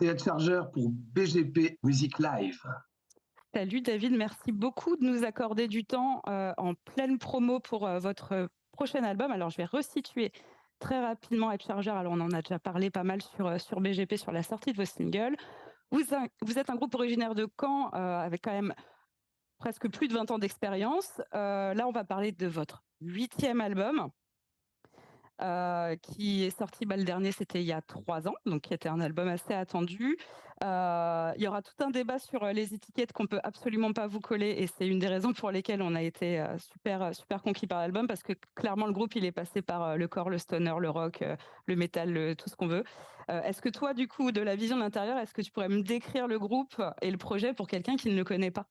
c'est Ed Charger pour BGP Music Live. Salut David, merci beaucoup de nous accorder du temps en pleine promo pour votre prochain album. Alors je vais resituer très rapidement Ed Charger. Alors on en a déjà parlé pas mal sur BGP, sur la sortie de vos singles. Vous êtes un groupe originaire de Caen avec quand même presque plus de 20 ans d'expérience. Là on va parler de votre 8e album. Qui est sorti, le dernier c'était il y a 3 ans, donc qui était un album assez attendu. Il y aura tout un débat sur les étiquettes qu'on peut absolument pas vous coller, et c'est une des raisons pour lesquelles on a été super conquis par l'album, parce que clairement le groupe il est passé par le core, le stoner, le rock, le métal, tout ce qu'on veut. Est-ce que toi, du coup, de la vision de l'intérieur, est-ce que tu pourrais me décrire le groupe et le projet pour quelqu'un qui ne le connaît pas?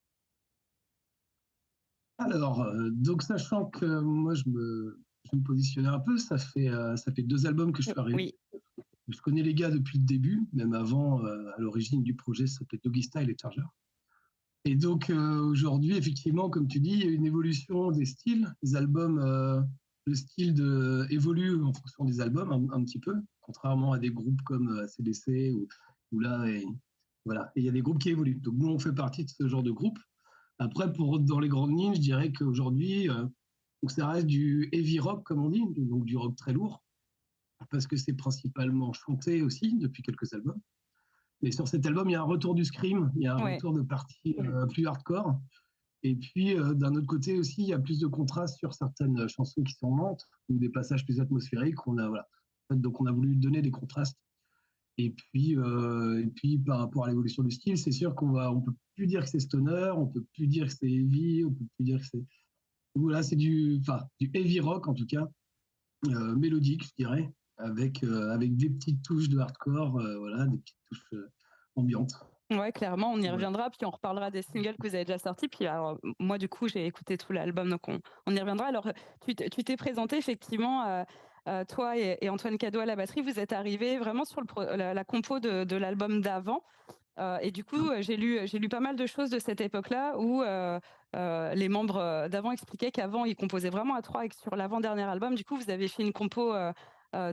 Alors, donc sachant que moi je me positionnais un peu, ça fait 2 albums que je suis arrivé. Oui. Je connais les gars depuis le début, même avant, à l'origine du projet, ça s'appelait Doggy Style et Charger. Et donc aujourd'hui, effectivement, comme tu dis, il y a une évolution des styles. Les albums, le style évolue en fonction des albums un petit peu, contrairement à des groupes comme AC/DC ou là, voilà. Et il y a des groupes qui évoluent. Donc nous, on fait partie de ce genre de groupe. Après, dans les grandes lignes, je dirais qu'aujourd'hui, donc ça reste du heavy rock, comme on dit, donc du rock très lourd, parce que c'est principalement chanté aussi depuis quelques albums. Mais sur cet album, il y a un retour du scream, il y a un retour de parties plus hardcore. Et puis, d'un autre côté aussi, il y a plus de contraste sur certaines chansons qui sont lentes ou des passages plus atmosphériques. Voilà. Donc, on a voulu donner des contrastes. Et puis par rapport à l'évolution du style, c'est sûr on peut plus dire que c'est stoner, on peut plus dire que c'est heavy, on peut plus dire que c'est, voilà, c'est du heavy rock en tout cas, mélodique, je dirais, avec des petites touches de hardcore, voilà, des petites touches ambiantes. Ouais, clairement, on y reviendra, puis on reparlera des singles que vous avez déjà sortis. Puis alors, moi, du coup, j'ai écouté tout l'album, donc on y reviendra. Alors, tu t'es présenté effectivement, toi et Antoine Cado à la batterie, vous êtes arrivés vraiment sur la compo de l'album d'avant. Et du coup, j'ai lu pas mal de choses de cette époque-là où les membres d'avant expliquaient qu'avant, ils composaient vraiment à trois, et que sur l'avant-dernier album, du coup, vous avez fait une compo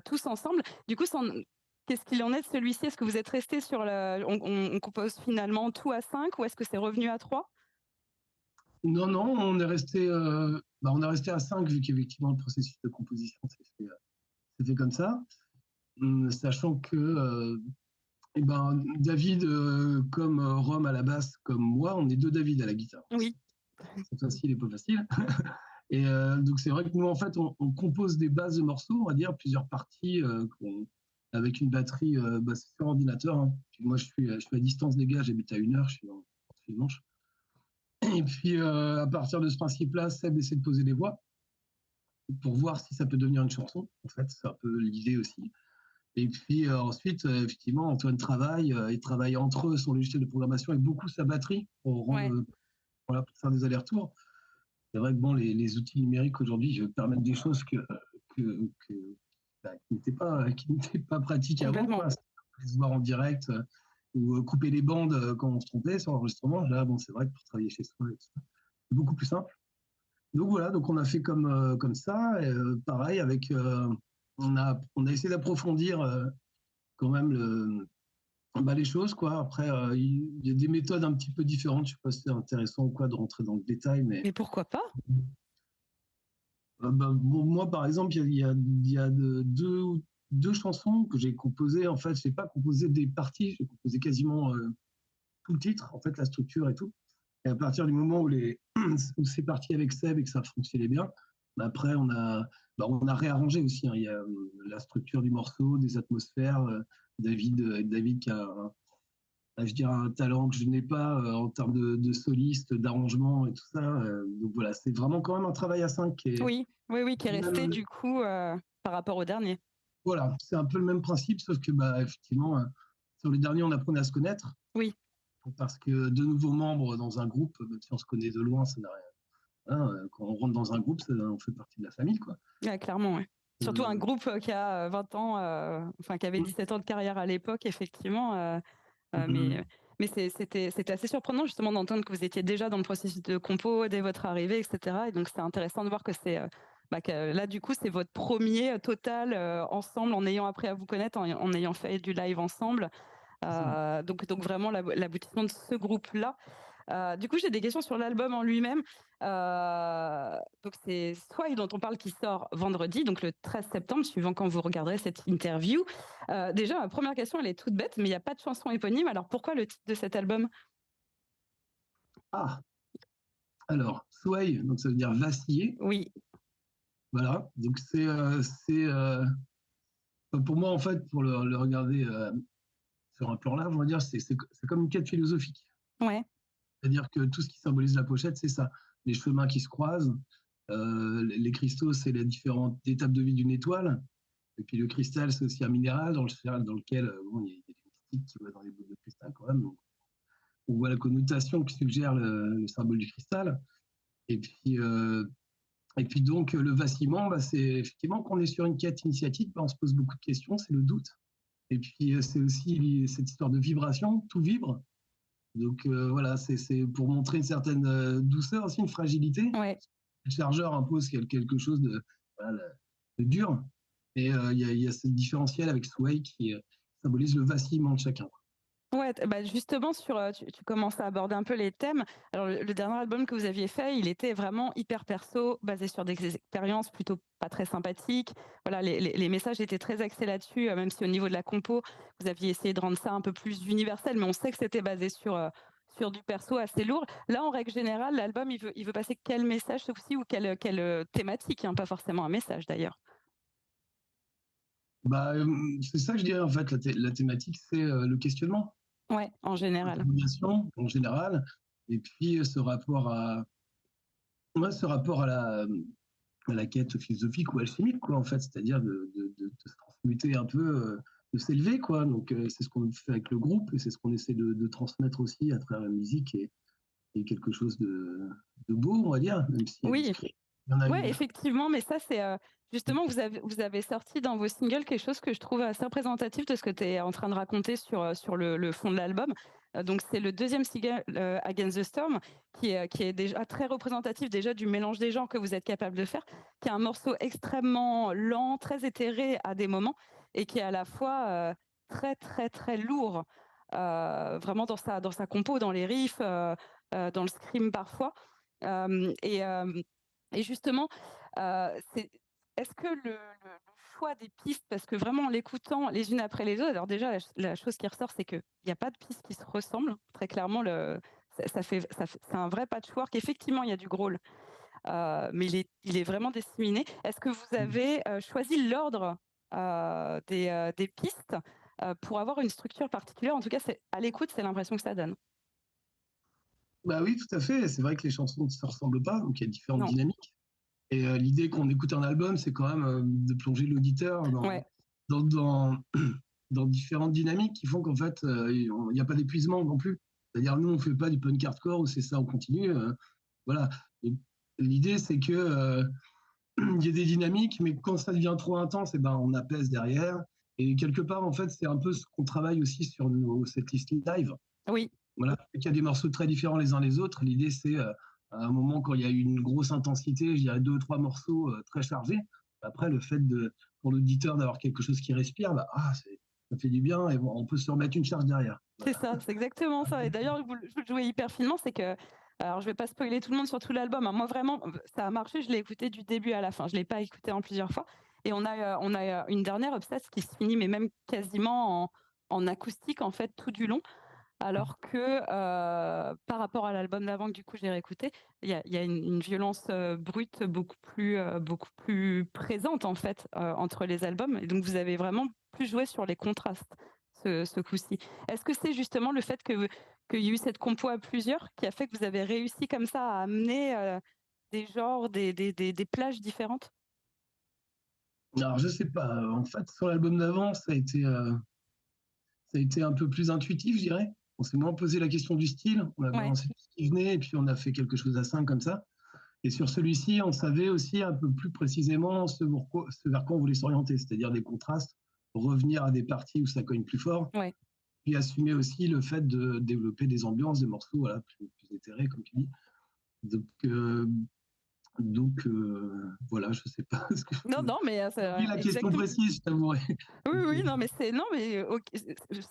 tous ensemble. Du coup, qu'est-ce qu'il en est de celui-ci? Est-ce que vous êtes resté on compose finalement tout à 5, ou est-ce que c'est revenu à 3? Non, on est resté à 5 vu qu'effectivement le processus de composition s'est fait comme ça. Sachant que David, comme Rome à la basse, comme moi, on est 2 David à la guitare. Oui. C'est facile et pas facile. Et donc c'est vrai que nous, en fait, on compose des bases de morceaux, on va dire, plusieurs parties avec une batterie c'est sur ordinateur. Hein. Moi, je suis à distance des gars, j'habite à 1 heure, je suis dans le manche. Et puis, à partir de ce principe-là, Seb essaie de poser des voix pour voir si ça peut devenir une chanson. En fait, c'est un peu l'idée aussi. Et puis ensuite, effectivement, Antoine travaille. Il travaille entre eux son logiciel de programmation et beaucoup sa batterie pour pour faire des allers-retours. C'est vrai que les outils numériques aujourd'hui permettent des choses qui n'étaient pas pratiques avant. Quoi. Se voir en direct ou couper les bandes quand on se trompait sur l'enregistrement. Là, c'est vrai que pour travailler chez soi, c'est beaucoup plus simple. Donc voilà, donc on a fait comme ça. Pareil, on a essayé d'approfondir quand même les choses, quoi. Après, il y a des méthodes un petit peu différentes. Je ne sais pas si c'est intéressant ou quoi de rentrer dans le détail, mais pourquoi pas? Moi, par exemple, il y a deux chansons que j'ai composées. En fait, je n'ai pas composé des parties, j'ai composé quasiment tout le titre, en fait, la structure et tout. Et à partir du moment où c'est parti avec Seb et que ça fonctionnait bien, après, on a réarrangé aussi. Hein. Il y a la structure du morceau, des atmosphères. David qui a, je dirais, un talent que je n'ai pas en termes de soliste, d'arrangement et tout ça. Donc voilà, c'est vraiment quand même un travail à 5 qui est... Oui, qui est resté du coup par rapport au dernier. Voilà, c'est un peu le même principe, sauf que effectivement, sur les derniers, on apprenait à se connaître. Oui. Parce que de nouveaux membres dans un groupe, même si on se connaît de loin, ça n'a rien. Hein, quand on rentre dans un groupe, on fait partie de la famille, quoi. Ouais, clairement, ouais. Surtout un groupe qui a 20 ans, qui avait 17 ans de carrière à l'époque, effectivement. Mais c'était assez surprenant justement d'entendre que vous étiez déjà dans le processus de compo dès votre arrivée, etc. Et donc c'est intéressant de voir que que là du coup c'est votre premier total ensemble, en ayant appris à vous connaître, en ayant fait du live ensemble. Donc vraiment l'aboutissement de ce groupe-là. Du coup, j'ai des questions sur l'album en lui-même. Donc c'est Sway dont on parle qui sort vendredi, donc le 13 septembre, suivant quand vous regarderez cette interview. Déjà, ma première question, elle est toute bête, mais il n'y a pas de chanson éponyme. Alors pourquoi le titre de cet album? Ah, alors, Sway, donc ça veut dire vaciller. Oui, Voilà, donc pour moi, en fait, pour le regarder sur un plan large, on va dire, c'est comme une quête philosophique. ouais, C'est-à-dire que tout ce qui symbolise la pochette, c'est ça. Les chemins qui se croisent, les cristaux, c'est les différentes étapes de vie d'une étoile. Et puis le cristal, c'est aussi un minéral dans lequel bon, il y a des mystiques qui voient dans les boules de cristal quand même. Donc, on voit la connotation que suggère le symbole du cristal. Et puis, euh, et puis donc, le vacillement, bah, c'est effectivement quand on est sur une quête initiatique, bah, on se pose beaucoup de questions, c'est le doute. Et puis, c'est aussi cette histoire de vibration, tout vibre. Donc voilà, c'est pour montrer une certaine douceur, aussi une fragilité. ouais. Le chargeur impose quelque chose voilà, de dur. Et il y a ce différentiel avec Sway qui symbolise le vacillement de chacun. Ouais, bah justement, tu commences à aborder un peu les thèmes. Alors, le dernier album que vous aviez fait, il était vraiment hyper perso, basé sur des expériences plutôt pas très sympathiques. Voilà, les messages étaient très axés là-dessus, même si au niveau de la compo, vous aviez essayé de rendre ça un peu plus universel, mais on sait que c'était basé sur du perso assez lourd. Là, en règle générale, l'album, il veut passer quel message aussi ou quelle thématique, hein, pas forcément un message d'ailleurs. Bah, c'est ça que je dirais en fait, la thématique, c'est le questionnement, Ouais, en général. l'interrogation en général, et puis ce rapport à la quête philosophique ou alchimique, quoi, en fait, c'est-à-dire de se transmuter un peu, de s'élever, quoi. Donc, c'est ce qu'on fait avec le groupe et c'est ce qu'on essaie de transmettre aussi à travers la musique et quelque chose de beau, on va dire, même s'il y a du Oui, script. Il y en a ouais, eu. effectivement, mais ça, c'est justement, vous avez sorti dans vos singles quelque chose que je trouve assez représentatif de ce que tu es en train de raconter sur le fond de l'album. Donc, c'est le deuxième single, Against the Storm, qui est déjà très représentatif déjà du mélange des genres que vous êtes capable de faire, qui est un morceau extrêmement lent, très éthéré à des moments, et qui est à la fois très, très, très lourd, vraiment dans sa compo, dans les riffs, dans le scream parfois. Euh, et, euh, et justement, est-ce que le choix des pistes, parce que vraiment en l'écoutant les unes après les autres, alors déjà la chose qui ressort, c'est qu'il n'y a pas de pistes qui se ressemblent. Très clairement, c'est un vrai patchwork. Effectivement, il y a du growl, mais il est vraiment disséminé. Est-ce que vous avez choisi l'ordre des pistes pour avoir une structure particulière? En tout cas, à l'écoute, c'est l'impression que ça donne. Bah oui, tout à fait. C'est vrai que les chansons ne se ressemblent pas, donc il y a différentes Non. dynamiques. Et l'idée qu'on écoute un album, c'est quand même de plonger l'auditeur Ouais, dans, dans, dans différentes dynamiques qui font qu'en fait, il n'y a pas d'épuisement non plus. C'est-à-dire, nous, on ne fait pas du punk hardcore où c'est ça, on continue. Voilà. L'idée, c'est que il y a des dynamiques, mais quand ça devient trop intense, et ben, on apaise derrière. Et quelque part, en fait, c'est un peu ce qu'on travaille aussi sur cette liste live. oui, Voilà, il y a des morceaux très différents les uns les autres. L'idée, c'est à un moment, quand il y a une grosse intensité, je dirais deux ou trois morceaux très chargés. Après, le fait pour l'auditeur d'avoir quelque chose qui respire, bah, ça fait du bien et bon, on peut se remettre une charge derrière. c'est Voilà. ça, c'est exactement ça. Et d'ailleurs, vous le jouez hyper finement, c'est que, alors je vais pas spoiler tout le monde sur tout l'album, hein. Moi vraiment, ça a marché, je l'ai écouté du début à la fin. Je l'ai pas écouté en plusieurs fois. Et on a une dernière Obsesse qui se finit, mais même quasiment en acoustique en fait tout du long. Alors que par rapport à l'album d'avant que du coup j'ai réécouté, il y a une violence brute beaucoup plus présente en fait entre les albums. Et donc vous avez vraiment plus joué sur les contrastes ce coup-ci. Est-ce que c'est justement le fait qu'il y ait eu cette compo à plusieurs qui a fait que vous avez réussi comme ça à amener des genres, des plages différentes? Alors, je sais pas. En fait, sur l'album d'avant, ça a été un peu plus intuitif, je dirais. On s'est moins posé la question du style. On a Ouais, balancé tout ce qui venait et puis on a fait quelque chose à cinq comme ça. Et sur celui-ci, on savait aussi un peu plus précisément ce vers quoi on voulait s'orienter, c'est-à-dire des contrastes, revenir à des parties où ça cogne plus fort, ouais. puis assumer aussi le fait de développer des ambiances, des morceaux voilà, plus éthérés, comme tu dis. Donc, Donc voilà, je sais pas ce que Non, non, mais j'ai oublié la question exactement. précise, je t'avouerai. Oui, Donc, oui, non, mais OK,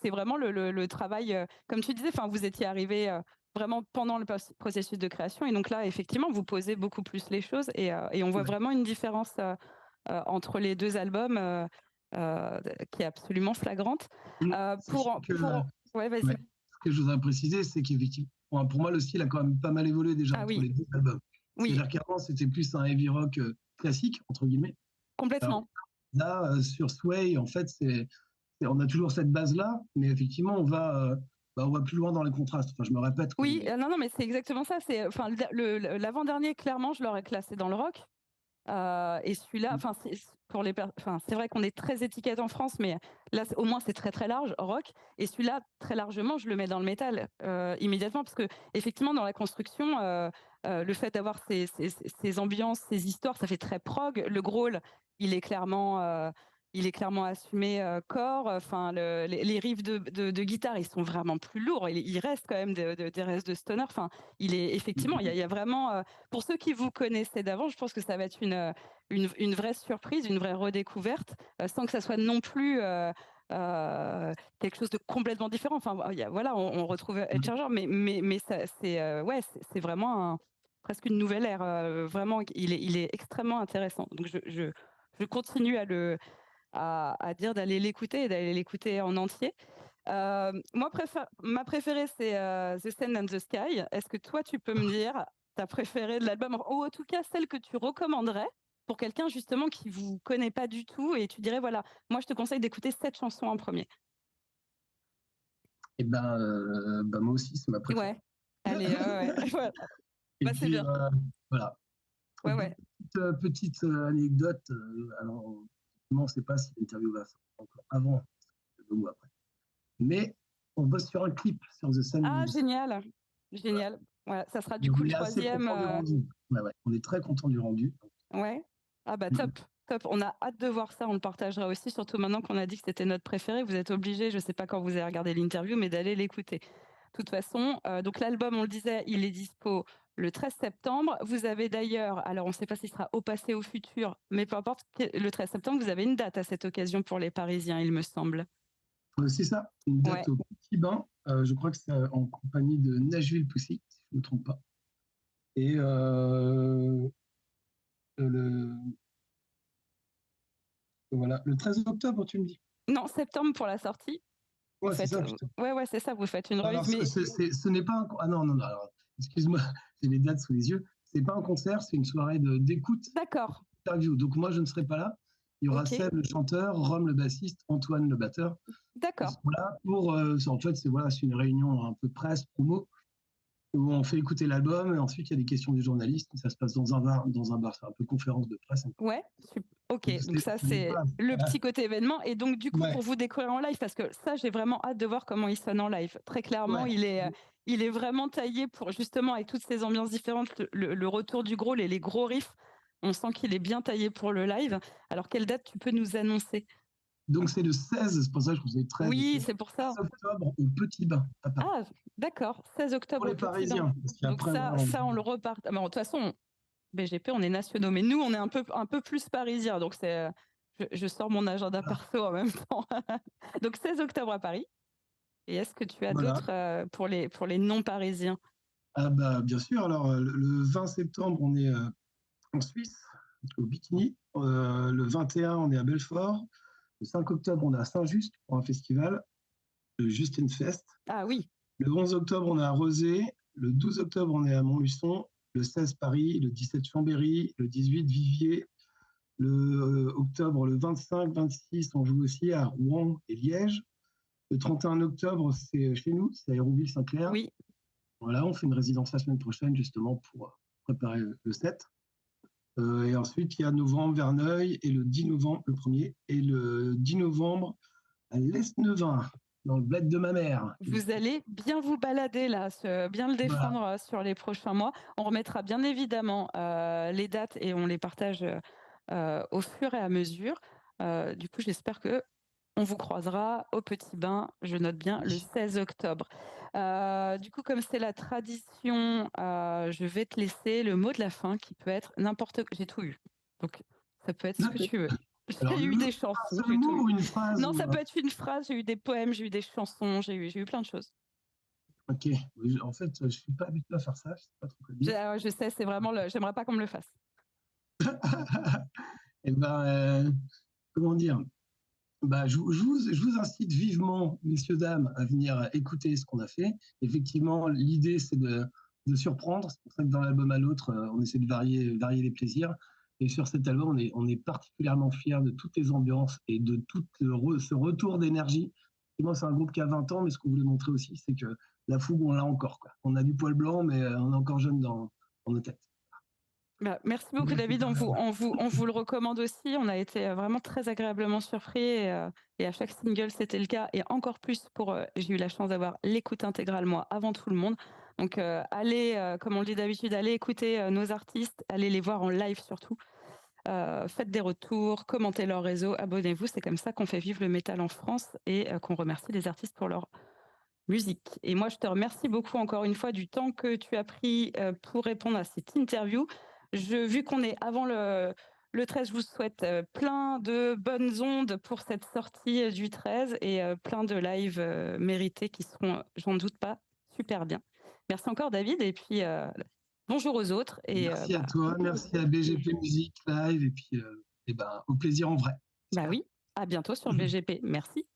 c'est vraiment le travail, comme tu disais, enfin, vous étiez arrivé vraiment pendant le processus de création et donc là, effectivement, vous posez beaucoup plus les choses et on voit ouais. vraiment une différence, entre les 2 albums, qui est absolument flagrante. Sachant que, Ouais, vas-y. ouais, ce que je voudrais préciser, c'est qu'effectivement, bon, pour moi, le style a quand même pas mal évolué déjà Ah entre oui, les deux albums. oui, C'est-à-dire qu'avant, c'était plus un heavy rock classique, entre guillemets. Alors complètement. là, sur Sway, en fait, on a toujours cette base-là, mais effectivement, on va plus loin dans les contrastes. Enfin, je me répète, quoi, Oui, mais non, non, mais c'est exactement ça. C'est enfin l'avant-dernier, clairement, je l'aurais classé dans le rock. Et celui-là, enfin, enfin, c'est vrai qu'on est très étiquette en France, mais là, au moins, c'est très très large, rock. Et celui-là, très largement, je le mets dans le métal immédiatement, parce que effectivement, dans la construction, le fait d'avoir ces ambiances, ces histoires, ça fait très prog. Le growl, il est clairement, euh, il est clairement assumé corps. Enfin, les riffs de guitare, ils sont vraiment plus lourds. Il reste quand même des restes de stoner. Enfin, il est effectivement, il y a vraiment pour ceux qui vous connaissaient d'avant, je pense que ça va être une vraie surprise, une vraie redécouverte, sans que ça soit non plus quelque chose de complètement différent. Enfin, voilà, on retrouve Ed Charger, mais ouais, c'est vraiment presque une nouvelle ère. Vraiment, il est extrêmement intéressant. Donc, je continue à dire d'aller l'écouter et d'aller l'écouter en entier. Moi, ma préférée, c'est The Sand and the Sky. Est-ce que toi, tu peux me dire ta préférée de l'album, ou en tout cas celle que tu recommanderais pour quelqu'un justement qui vous connaît pas du tout et tu dirais, voilà, moi, je te conseille d'écouter cette chanson en premier. et moi aussi, c'est ma préférée. Ouais, allez, ouais, ouais. Voilà. Et Bah, c'est puis, bien. voilà. Ouais, ouais. Petite anecdote. Alors, on ne sait pas si l'interview va sortir encore avant ou après. Mais on bosse sur un clip sur The Ah, Sun. génial. Génial. Voilà, ça sera du Donc, coup on le est assez troisième. content du rendu. Ouais, ouais. On est très content du rendu. Ouais. Ah bah Mm. top, top. On a hâte de voir ça. On le partagera aussi, surtout maintenant qu'on a dit que c'était notre préféré. Vous êtes obligés, je ne sais pas quand vous avez regardé l'interview, mais d'aller l'écouter. De toute façon, donc l'album, on le disait, il est dispo le 13 septembre. Vous avez d'ailleurs, alors on ne sait pas s'il sera au passé, au futur, mais peu importe, le 13 septembre, vous avez une date à cette occasion pour les Parisiens, il me semble. C'est ça, une Ouais. date au Petit Bain. Je crois que c'est en compagnie de Nashville Pussy, si je ne me trompe pas. Et le, voilà, le 13 octobre, tu me dis. Non, septembre pour la sortie. Vous Ouais, c'est faites, ça, putain. ouais, ouais, c'est ça. Vous faites une Alors, release, mais ce n'est pas un. Ah non, non, non, alors, excuse-moi, j'ai les dates sous les yeux. C'est pas un concert, c'est une soirée d'écoute, d'accord. interview. Donc, moi, je ne serai pas là. Il y aura Ok, Seb, le chanteur, Rome, le bassiste, Antoine, le batteur. Ils d'accord. sont là pour. En fait, c'est une réunion un peu presse, promo, où on fait écouter l'album. Et ensuite, il y a des questions des journalistes. Ça se passe dans un bar. C'est un peu conférence de presse. Ouais, Donc, ok. Donc ça, ce n'est c'est pas. le Voilà. petit côté événement. Et donc, du coup, pour Ouais, vous découvrir en live, parce que ça, j'ai vraiment hâte de voir comment il sonne en live. Très clairement, ouais. il est vraiment taillé pour, justement, avec toutes ces ambiances différentes, le retour du gros, les gros riffs. On sent qu'il est bien taillé pour le live. Alors, quelle date tu peux nous annoncer? Donc, c'est le 16, c'est pour ça que je vous ai 13. Oui, C'est le c'est pour ça. 16 octobre au Petit Bain à Paris. Ah, d'accord. 16 Pour octobre au les Petit Bain. Parisiens, parce Donc qu'après, voilà, ça, on le repart. Ah, mais de toute façon, BGP, on est nationaux, mais nous, on est un peu plus parisiens. Donc, je sors mon agenda perso en même temps. Donc, 16 octobre à Paris. Et est-ce que tu as voilà. d'autres pour les non-parisiens? Ah bah, bien sûr, alors le 20 septembre, on est en Suisse, au Bikini. Le 21, on est à Belfort. Le 5 octobre, on est à Saint-Just pour un festival, le Justin Fest. Ah oui, Le 11 octobre, on est à Rezé. Le 12 octobre, on est à Montluçon. Le 16, Paris. Le 17, Chambéry. Le 18, Viviers. Le 25, 26, on joue aussi à Rouen et Liège. Le 31 octobre, c'est chez nous, c'est à Hérouville-Saint-Clair. oui. Voilà, on fait une résidence la semaine prochaine justement pour préparer le set. Et ensuite, il y a novembre, Verneuil, et le 10 novembre, le premier, et le 10 novembre à l'Est-Neuvin, dans le bled de ma mère. Vous allez bien vous balader là, bien le Voilà. défendre sur les prochains mois. On remettra bien évidemment les dates et on les partage au fur et à mesure. Du coup, j'espère que on vous croisera au Petit Bain, je note bien, le 16 octobre. Du coup, comme c'est la tradition, je vais te laisser le mot de la fin qui peut être n'importe quoi. J'ai tout eu. Donc, ça peut être ce que Ok. tu veux. Alors, J'ai eu des chansons, un j'ai seul eu tout mot eu. ou une phrase Non, ça peut être une phrase, j'ai eu des poèmes, j'ai eu des chansons, j'ai eu plein de choses. Ok. Oui, en fait, je suis pas habitué à faire ça. Je sais pas trop quoi dire. Je sais, c'est vraiment j'aimerais pas qu'on me le fasse. Eh ben, comment dire? Bah, je vous incite vivement, messieurs, dames, à venir écouter ce qu'on a fait. Effectivement, l'idée, c'est de surprendre. C'est pour ça que dans l'album à l'autre, on essaie de varier les plaisirs. Et sur cet album, on est particulièrement fiers de toutes les ambiances et de tout ce retour d'énergie. Effectivement, c'est un groupe qui a 20 ans, mais ce qu'on voulait montrer aussi, c'est que la fougue, on l'a encore, quoi. On a du poil blanc, mais on est encore jeune dans nos têtes. Bah, merci beaucoup David, on vous le recommande aussi. On a été vraiment très agréablement surpris et à chaque single c'était le cas et encore plus pour, j'ai eu la chance d'avoir l'écoute intégrale moi avant tout le monde. Donc allez, comme on le dit d'habitude, allez écouter nos artistes, allez les voir en live surtout. Faites des retours, commentez leur réseau, abonnez-vous, c'est comme ça qu'on fait vivre le métal en France et qu'on remercie les artistes pour leur musique. Et moi je te remercie beaucoup encore une fois du temps que tu as pris pour répondre à cette interview. Vu qu'on est avant le 13, je vous souhaite plein de bonnes ondes pour cette sortie du 13 et plein de lives mérités qui seront, j'en doute pas, super bien. Merci encore David et puis bonjour aux autres. Et, Merci à toi, merci à BGP Musique Live et ben, au plaisir en vrai. Bah oui, à bientôt sur BGP. Merci.